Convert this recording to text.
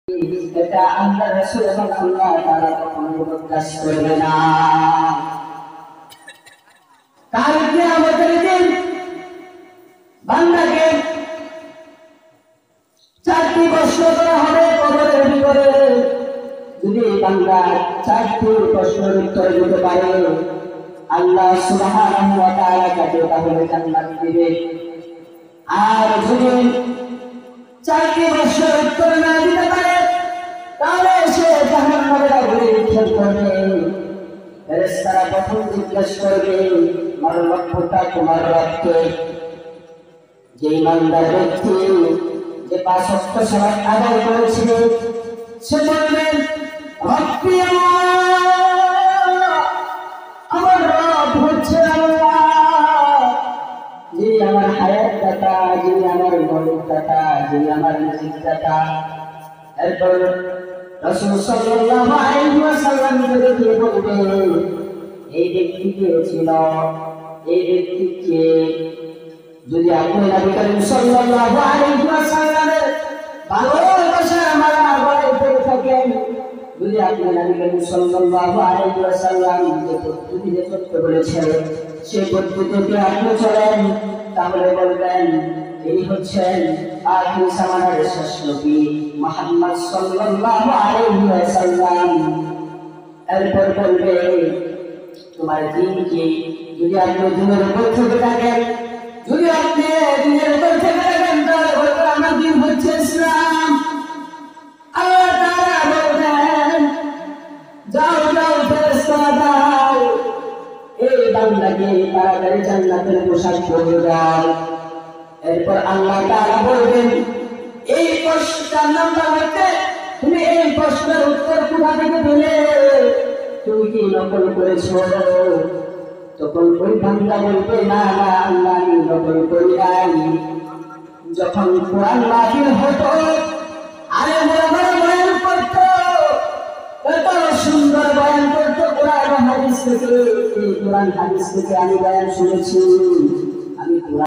এটা আল্লাহ রাসূল এবং আল্লাহ তাআলা কখনো প্রকাশ করবে না। কাল কিয়ামতের দিন বান্দাকে চারটি প্রশ্ন করা হবে কবরের ভিতরে। যদি বান্দা চারটি প্রশ্নের উত্তর দিতে পারে আল্লাহ সুবহানাহু ওয়া তাআলা তাকে তাহলে জান্নাত দিবে। আর যদি চারটি প্রশ্নের উত্তর না দিতে পারে তাহলে সে জাহান্নামের আগুনে নিক্ষেপ করবে। ফেরেশতারা প্রথম জিজ্ঞেস করবে, আমার লক্ষ্যটা তোমার রবকে। যে ইমানদার ব্যক্তি যে ৫ ওয়াক্ত সালাত আদায় করেছে সে বলবে, রব্বি আল্লাহ, আমার রব হচ্ছে আল্লাহ, যিনি আমার হায়াত দাতা, যিনি আমার মৌত দাতা, যিনি আমার রিজিক দাতা। এরপর রাসূল সাল্লাল্লাহু আলাইহি ওয়াসাল্লাম দেখে বলবে, এই ব্যক্তি কে ছিল, এই ব্যক্তিকে যদি আপনি নবী করিম সাল্লাল্লাহু আলাইহি ওয়াসাল্লামের ভালোবাসার মালা গলায় থাকেন, যদি আপনি নবী করিম সাল্লাল্লাহু আলাইহি ওয়াসাল্লাম যে পদ্ধতি চলতে বলেছেন সেই পদ্ধতিতে আপনি চলেন, তাহলে বলবেন এই হচ্ছেন আখির জামানার শেষ নবী মুহাম্মদ সাল্লাল্লাহু আলাইহি ওয়াসাল্লাম। এরপর বলবে তোমার দিন কি, যদি আপনি দিনের উপর থেকে থাকেন, যদি আপনি দিনের উপর থেকে থাকেন তাহলে বলবে আমার দিন হচ্ছে ইসলাম। আল্লাহ তাআলা বলবেন যাও যাও ফেরেশতারা দাও এই বান্দাকে তাড়াতাড়ি জান্নাতের পোশাক পরিয়ে দাও। এরপর আল্লাহ তাআলা বলবেন এই প্রশ্নের নাম্বার হচ্ছে তুমি এই প্রশ্নের উত্তর কোথা থেকে পেলে, তুমি কি নকল করেছো? তখন ওই বান্দা বলবে না না আল্লাহ আমি নকল করি নাই। যখন কোরআন মাহফিল হতো আরে বড় বয়ান করতো, এত সুন্দর বয়ান করতো কোরআন হাদিস থেকে, এই কোরআন হাদিস থেকে আমি বয়ান শুনেছি।